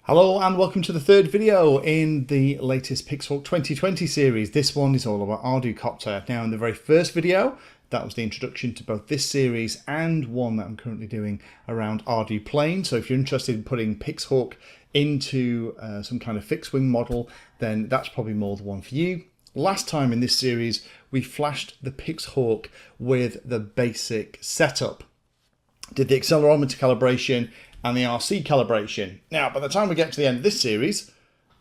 Hello and welcome to the third video in the latest PixHawk 2020 series. This one is all about ArduCopter. Now in the very first video, that was the introduction to both this series and one that I'm currently doing around ArduPlane. So if you're interested in putting PixHawk into some kind of fixed wing model, then that's probably more the one for you. Last time in this series, we flashed the PixHawk with the basic setup. Did the accelerometer calibration and the RC calibration. Now, by the time we get to the end of this series,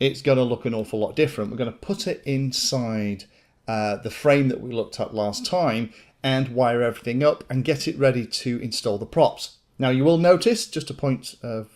it's going to look an awful lot different. We're going to put it inside the frame that we looked at last time and wire everything up and get it ready to install the props. Now, you will notice, just a point of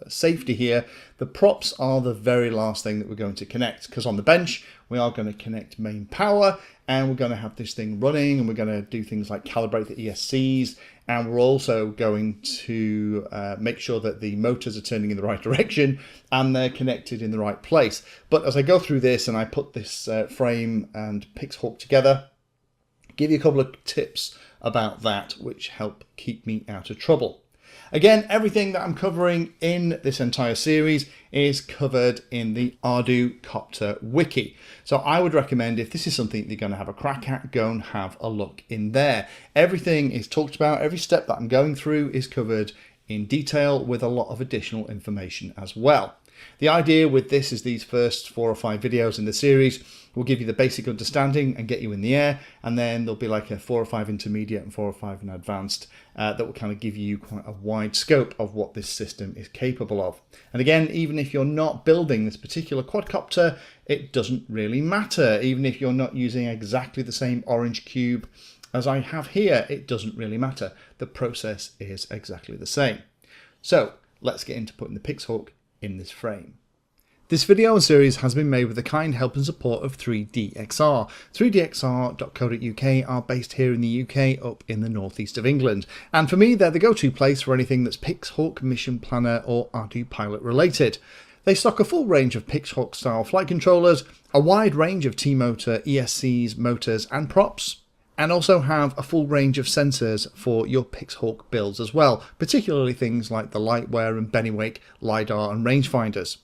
safety here, the props are the very last thing that we're going to connect, because on the bench, we are going to connect main power and we're going to have this thing running and we're going to do things like calibrate the ESCs, and we're also going to make sure that the motors are turning in the right direction and they're connected in the right place. But as I go through this and I put this frame and PixHawk together, I'll give you a couple of tips about that which help keep me out of trouble. Again, everything that I'm covering in this entire series is covered in the ArduCopter wiki. So I would recommend, if this is something you're going to have a crack at, go and have a look in there. Everything is talked about, every step that I'm going through is covered in detail with a lot of additional information as well. The idea with this is these first 4 or 5 videos in the series will give you the basic understanding and get you in the air, and then there'll be like a 4 or 5 intermediate and 4 or 5 in advanced that will kind of give you quite a wide scope of what this system is capable of. And again, even if you're not building this particular quadcopter, it doesn't really matter. Even if you're not using exactly the same orange cube as I have here, it doesn't really matter. The process is exactly the same. So let's get into putting the PixHawk in this frame. This video and series has been made with the kind help and support of 3DXR. 3DXR.co.uk are based here in the UK up in the northeast of England. And for me, they're the go-to place for anything that's PixHawk, Mission Planner or ArduPilot related. They stock a full range of PixHawk style flight controllers, a wide range of T-motor, ESCs, motors and props, and also have a full range of sensors for your PixHawk builds as well, particularly things like the Lightwear and Bennywake LiDAR and rangefinders.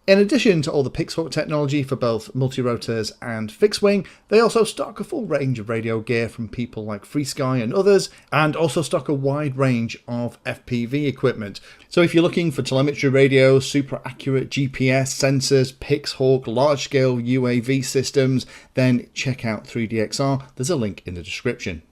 In addition to all the PixHawk technology for both multirotors and fixed wing, they also stock a full range of radio gear from people like FreeSky and others, and also stock a wide range of FPV equipment. So if you're looking for telemetry radios, super accurate GPS sensors, PixHawk, large-scale UAV systems, then check out 3DXR. There's a link in the description.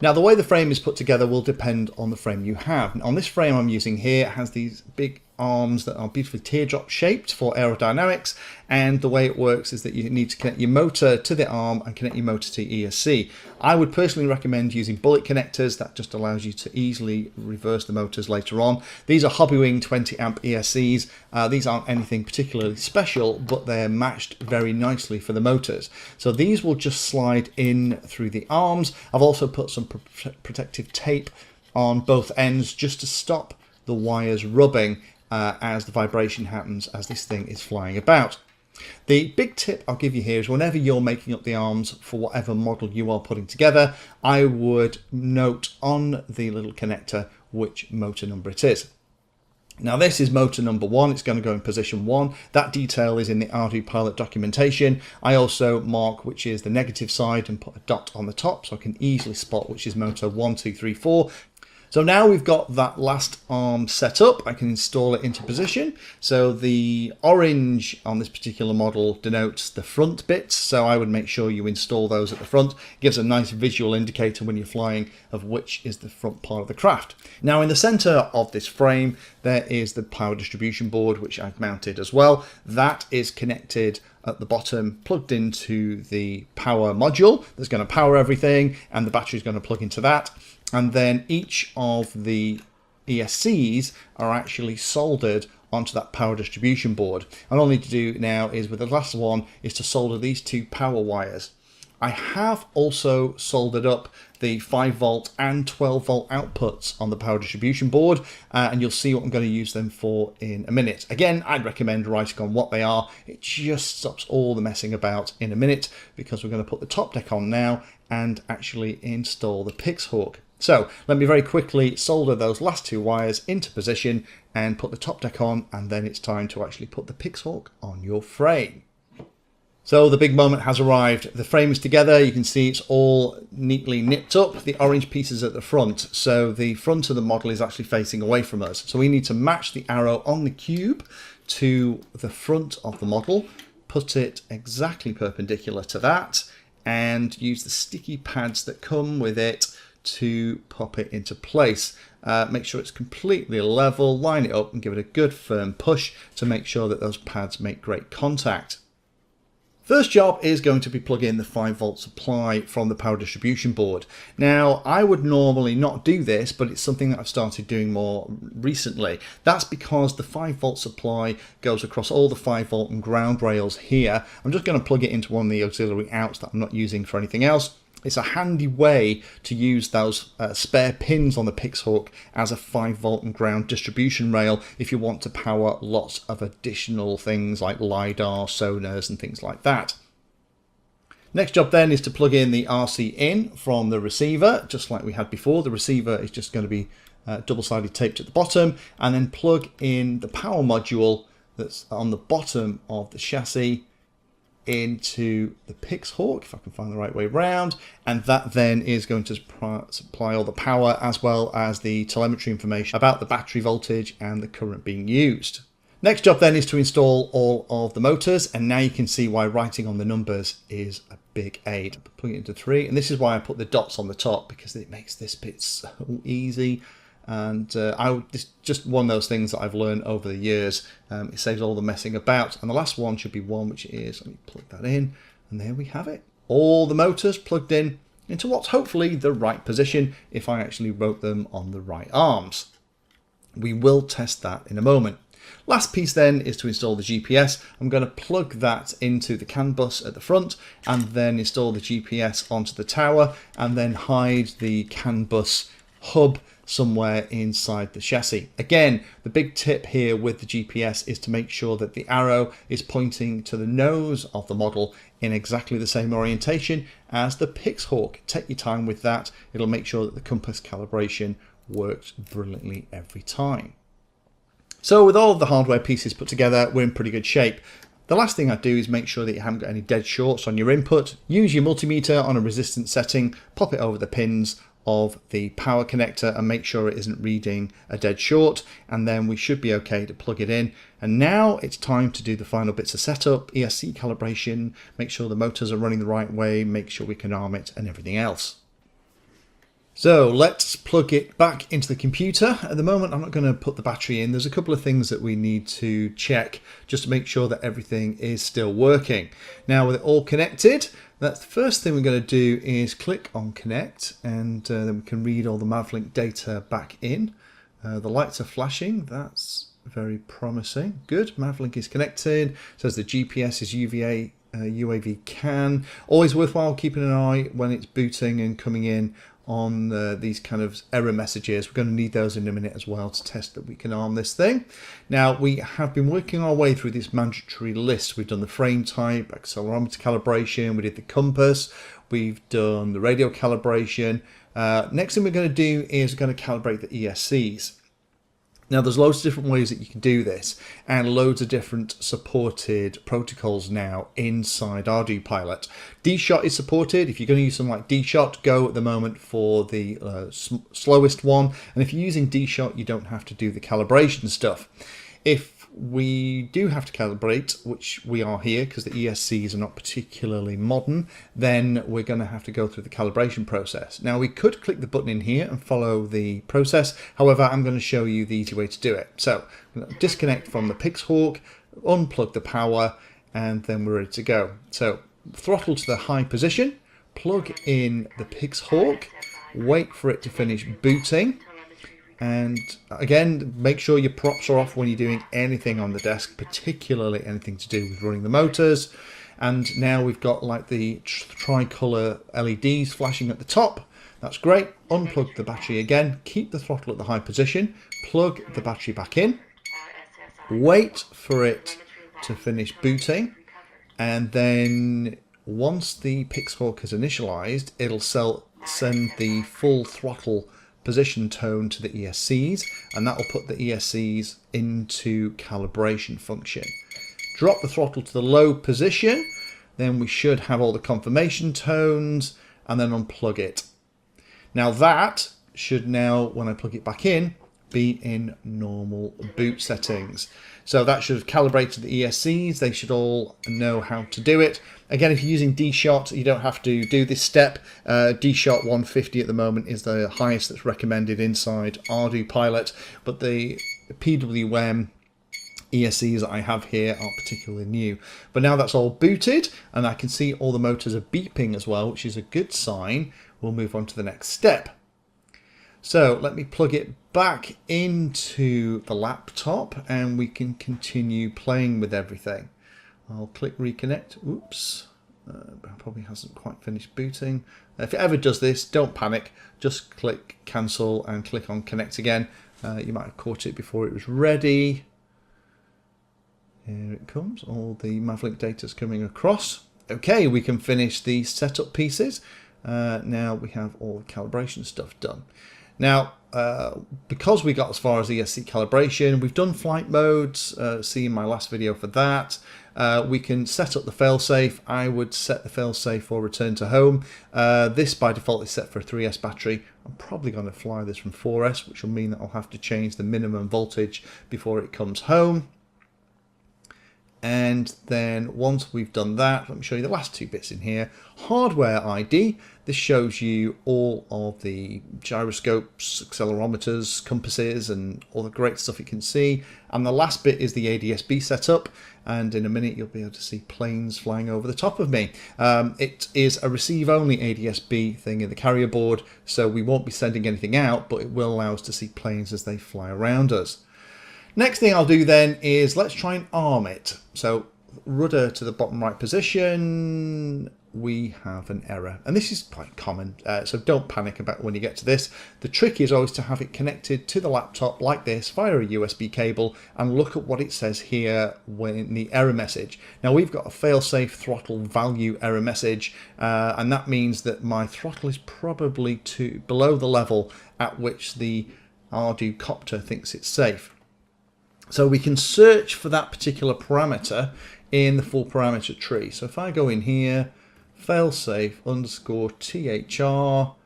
Now, the way the frame is put together will depend on the frame you have. On this frame I'm using here, it has these big arms that are beautifully teardrop shaped for aerodynamics, and the way it works is that you need to connect your motor to the arm and connect your motor to ESC. I would personally recommend using bullet connectors. That just allows you to easily reverse the motors later on. These are Hobbywing 20 amp ESCs. These aren't anything particularly special, but they're matched very nicely for the motors. So these will just slide in through the arms. I've also put some protective tape on both ends just to stop the wires rubbing as the vibration happens as this thing is flying about. The big tip I'll give you here is whenever you're making up the arms for whatever model you are putting together, I would note on the little connector which motor number it is. Now this is motor number 1, it's going to go in position 1. That detail is in the ArduPilot documentation. I also mark which is the negative side and put a dot on the top so I can easily spot which is motor 1, 2, 3, 4. So now we've got that last arm set up, I can install it into position. So the orange on this particular model denotes the front bits, so I would make sure you install those at the front. It gives a nice visual indicator when you're flying of which is the front part of the craft. Now in the center of this frame, there is the power distribution board, which I've mounted as well. That is connected at the bottom, plugged into the power module that's going to power everything, and the battery is going to plug into that. And then each of the ESCs are actually soldered onto that power distribution board. And all I need to do now is, with the last one, is to solder these 2 power wires. I have also soldered up the 5 volt and 12 volt outputs on the power distribution board, and you'll see what I'm going to use them for in a minute. Again, I'd recommend writing on what they are. It just stops all the messing about in a minute, because we're going to put the top deck on now and actually install the PixHawk. So let me very quickly solder those last two wires into position and put the top deck on, and then it's time to actually put the PixHawk on your frame. So the big moment has arrived. The frame is together. You can see it's all neatly nipped up. The orange pieces at the front. So the front of the model is actually facing away from us. So we need to match the arrow on the cube to the front of the model, put it exactly perpendicular to that, and use the sticky pads that come with it to pop it into place. Make sure it's completely level, line it up and give it a good firm push to make sure that those pads make great contact. First job is going to be plug in the 5-volt supply from the power distribution board. Now, I would normally not do this, but it's something that I've started doing more recently. That's because the 5-volt supply goes across all the 5-volt and ground rails here. I'm just going to plug it into one of the auxiliary outs that I'm not using for anything else. It's a handy way to use those spare pins on the PixHawk as a 5-volt and ground distribution rail if you want to power lots of additional things like LiDAR, sonars and things like that. Next job then is to plug in the RC in from the receiver, just like we had before. The receiver is just going to be double-sided taped at the bottom, and then plug in the power module that's on the bottom of the chassis into the PixHawk, if I can find the right way round, and that then is going to supply all the power as well as the telemetry information about the battery voltage and the current being used. Next job then is to install all of the motors, and now you can see why writing on the numbers is a big aid. Putting it into 3, and this is why I put the dots on the top, because it makes this bit so easy. And it's just one of those things that I've learned over the years. It saves all the messing about. And the last one should be 1, which is, let me plug that in, and there we have it. All the motors plugged in into what's hopefully the right position if I actually wrote them on the right arms. We will test that in a moment. Last piece then is to install the GPS. I'm going to plug that into the CAN bus at the front and then install the GPS onto the tower and then hide the CAN bus hub somewhere inside the chassis. Again, the big tip here with the GPS is to make sure that the arrow is pointing to the nose of the model in exactly the same orientation as the PixHawk. Take your time with that. It'll make sure that the compass calibration works brilliantly every time. So with all of the hardware pieces put together, we're in pretty good shape. The last thing I do is make sure that you haven't got any dead shorts on your input. Use your multimeter on a resistance setting, pop it over the pins of the power connector and make sure it isn't reading a dead short, and then we should be okay to plug it in. And now it's time to do the final bits of setup, ESC calibration, make sure the motors are running the right way, make sure we can arm it and everything else. So let's plug it back into the computer. At the moment, I'm not going to put the battery in. There's a couple of things that we need to check just to make sure that everything is still working. Now with it all connected, that's the first thing we're going to do is click on connect, and then we can read all the Mavlink data back in. The lights are flashing. That's very promising. Good. Mavlink is connected. It says the GPS is UAV CAN. Always worthwhile keeping an eye when it's booting and coming in on these kind of error messages. We're going to need those in a minute as well to test that we can arm this thing. Now we have been working our way through this mandatory list. We've done the frame type, accelerometer calibration, we did the compass, we've done the radio calibration. Next thing we're going to do is we're going to calibrate the ESCs. Now there's loads of different ways that you can do this and loads of different supported protocols now inside ArduPilot. D-Shot is supported. If you're going to use something like D-Shot, go at the moment for the slowest one. And if you're using D-Shot, you don't have to do the calibration stuff. If we do have to calibrate, which we are here because the ESCs are not particularly modern, then we're going to have to go through the calibration process. Now we could click the button in here and follow the process. However, I'm going to show you the easy way to do it. So I'm going to disconnect from the PixHawk, unplug the power, and then we're ready to go. So throttle to the high position, plug in the PixHawk, wait for it to finish booting. And again, make sure your props are off when you're doing anything on the desk, particularly anything to do with running the motors. And now we've got like the tricolour LEDs flashing at the top. That's great. Unplug the battery again, keep the throttle at the high position, plug the battery back in, wait for it to finish booting, and then once the PixHawk is initialized, it'll send the full throttle position tone to the ESCs, and that will put the ESCs into calibration function. Drop the throttle to the low position, then we should have all the confirmation tones, and then unplug it. Now that should now, when I plug it back in, be in normal boot settings. So that should have calibrated the ESCs. They should all know how to do it. Again, if you're using D-Shot, you don't have to do this step. D-Shot 150 at the moment is the highest that's recommended inside ArduPilot, but the PWM ESCs that I have here are particularly new. But now that's all booted, and I can see all the motors are beeping as well, which is a good sign. We'll move on to the next step. So let me plug it back into the laptop and we can continue playing with everything. I'll click reconnect. Oops, probably hasn't quite finished booting. If it ever does this, don't panic. Just click cancel and click on connect again. You might have caught it before it was ready. Here it comes. All the Mavlink data is coming across. Okay, we can finish the setup pieces. Now we have all the calibration stuff done. Now, because we got as far as ESC calibration, we've done flight modes, see my last video for that. We can set up the failsafe. I would set the failsafe for return to home. This by default is set for a 3S battery. I'm probably going to fly this from 4S, which will mean that I'll have to change the minimum voltage before it comes home. And then once we've done that, let me show you the last two bits in here. Hardware ID. This shows you all of the gyroscopes, accelerometers, compasses, and all the great stuff you can see. And the last bit is the ADS-B setup. And in a minute, you'll be able to see planes flying over the top of me. It is a receive-only ADS-B thing in the carrier board, so we won't be sending anything out, but it will allow us to see planes as they fly around us. Next thing I'll do then is let's try and arm it. So rudder to the bottom right position, we have an error. And this is quite common, so don't panic about when you get to this. The trick is always to have it connected to the laptop like this via a USB cable and look at what it says here when the error message. Now we've got a failsafe throttle value error message, and that means that my throttle is probably below the level at which the ArduCopter thinks it's safe. So we can search for that particular parameter in the full parameter tree. So if I go in here, failsafe underscore THR,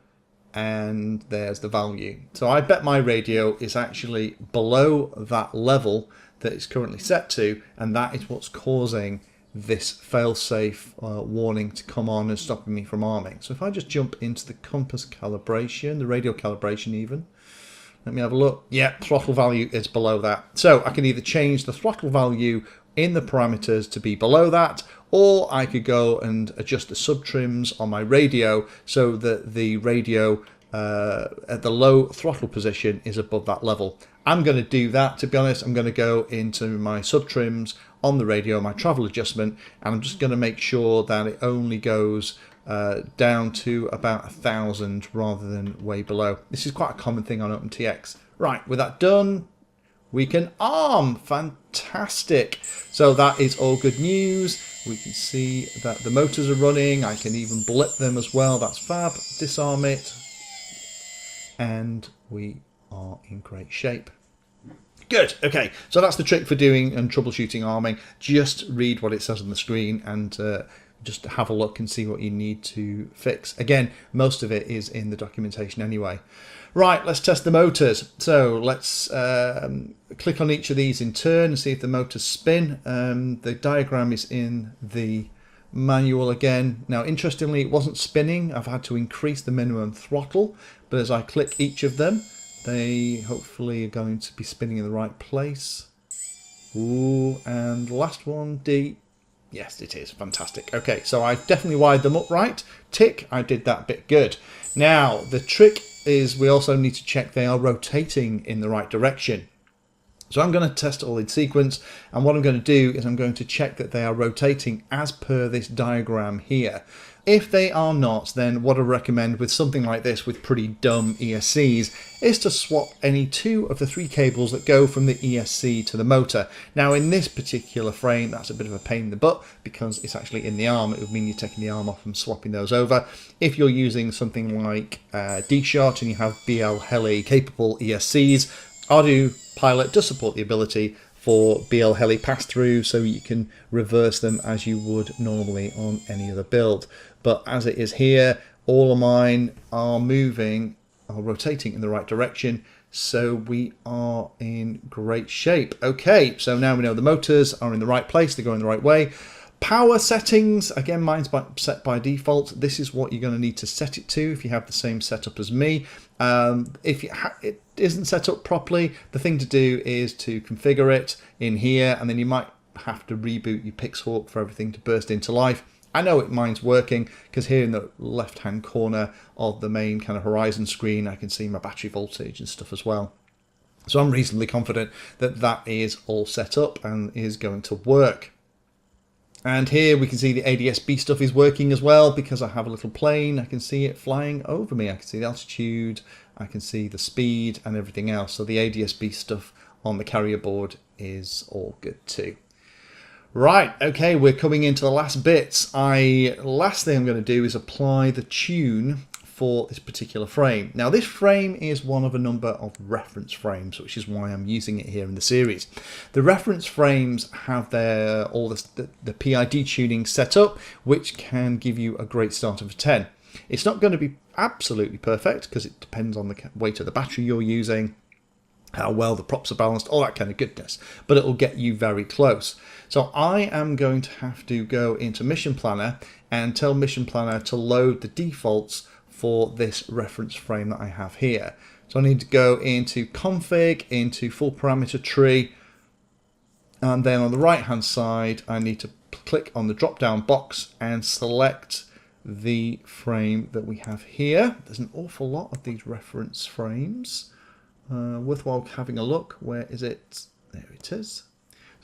and there's the value. So I bet my radio is actually below that level that it's currently set to, and that is what's causing this failsafe warning to come on and stopping me from arming. So if I just jump into the compass calibration, the radio calibration even, let me have a look. Yeah, throttle value is below that. So I can either change the throttle value in the parameters to be below that, or I could go and adjust the subtrims on my radio so that the radio at the low throttle position is above that level. I'm going to do that, to be honest. I'm going to go into my subtrims on the radio, my travel adjustment, and I'm just going to make sure that it only goes down to about 1,000 rather than way below. This is quite a common thing on OpenTX. Right, with that done, we can arm. Fantastic. So that is all good news. We can see that the motors are running. I can even blip them as well. That's fab. Disarm it. And we are in great shape. Good. Okay, so that's the trick for doing and troubleshooting arming. Just read what it says on the screen and just have a look and see what you need to fix. Again, most of it is in the documentation anyway. Right, let's test the motors. So let's click on each of these in turn and see if the motors spin. The diagram is in the manual again. Now, interestingly, it wasn't spinning. I've had to increase the minimum throttle, but as I click each of them, they hopefully are going to be spinning in the right place. Ooh, and the last one, D. Yes, it is. Fantastic. Okay, so I've definitely wired them up right. Tick, I did that bit good. Now, the trick is we also need to check they are rotating in the right direction. So I'm going to test all in sequence, and what I'm going to do is I'm going to check that they are rotating as per this diagram here. If they are not, then what I recommend with something like this with pretty dumb ESCs is to swap any 2 of the 3 cables that go from the ESC to the motor. Now in this particular frame, that's a bit of a pain in the butt because it's actually in the arm. It would mean you're taking the arm off and swapping those over. If you're using something like D-Shot and you have BL Heli capable ESCs, ArduPilot does support the ability for BL Heli pass-through, so you can reverse them as you would normally on any other build. But as it is here, all of mine are rotating in the right direction, so we are in great shape. Okay, so now we know the motors are in the right place, they're going the right way. Power settings, again, mine's set by default. This is what you're going to need to set it to if you have the same setup as me. If it isn't set up properly, the thing to do is to configure it in here, and then you might have to reboot your PixHawk for everything to burst into life. I know mine's working because here in the left-hand corner of the main kind of horizon screen, I can see my battery voltage and stuff as well. So I'm reasonably confident that that is all set up and is going to work. And here we can see the ADS-B stuff is working as well because I have a little plane. I can see it flying over me. I can see the altitude, I can see the speed and everything else. So the ADS-B stuff on the carrier board is all good too. Right, okay, we're coming into the last bits. Last thing I'm going to do is apply the tune for this particular frame. Now this frame is one of a number of reference frames, which is why I'm using it here in the series. The reference frames have the PID tuning set up, which can give you a great start of a 10. It's not going to be absolutely perfect because it depends on the weight of the battery you're using, how well the props are balanced, all that kind of goodness, but it will get you very close. So I am going to have to go into Mission Planner and tell Mission Planner to load the defaults for this reference frame that I have here. So I need to go into config, into full parameter tree, and then on the right hand side I need to click on the drop down box and select the frame that we have here. There's an awful lot of these reference frames. Worthwhile having a look. Where is it? There it is.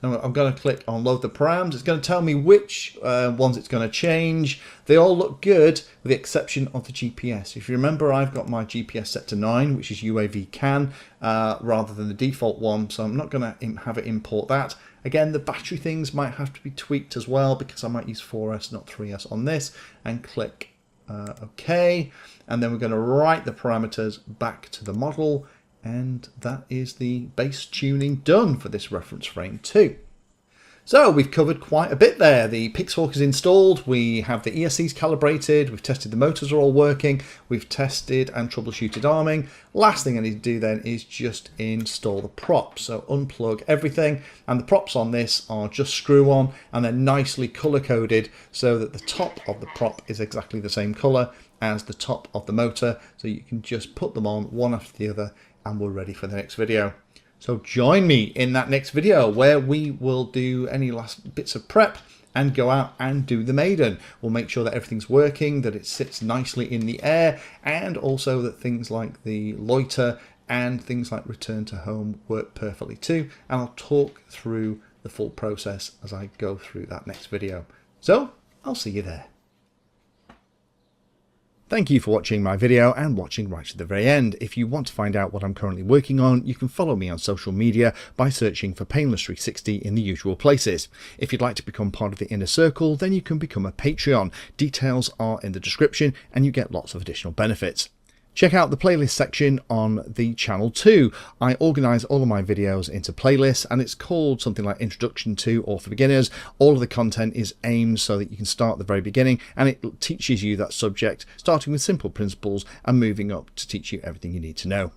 So I'm going to click on load the params. It's going to tell me which ones it's going to change. They all look good with the exception of the GPS. If you remember, I've got my GPS set to 9, which is UAV CAN, rather than the default one. So I'm not going to have it import that. Again, the battery things might have to be tweaked as well because I might use 4S, not 3S on this, and click OK. And then we're going to write the parameters back to the model. And that is the base tuning done for this reference frame too. So we've covered quite a bit there. The PixHawk is installed, we have the ESCs calibrated, we've tested the motors are all working, we've tested and troubleshooted arming. Last thing I need to do then is just install the props. So unplug everything, and the props on this are just screw on and they're nicely color coded so that the top of the prop is exactly the same color as the top of the motor. So you can just put them on one after the other and we're ready for the next video. So join me in that next video where we will do any last bits of prep and go out and do the maiden. We'll make sure that everything's working, that it sits nicely in the air, and also that things like the loiter and things like return to home work perfectly too. And I'll talk through the full process as I go through that next video. So I'll see you there. Thank you for watching my video and watching right to the very end. If you want to find out what I'm currently working on, you can follow me on social media by searching for Painless360 in the usual places. If you'd like to become part of the inner circle, then you can become a Patreon. Details are in the description and you get lots of additional benefits. Check out the playlist section on the channel too. I organise all of my videos into playlists and it's called something like Introduction to or for Beginners. All of the content is aimed so that you can start at the very beginning and it teaches you that subject, starting with simple principles and moving up to teach you everything you need to know.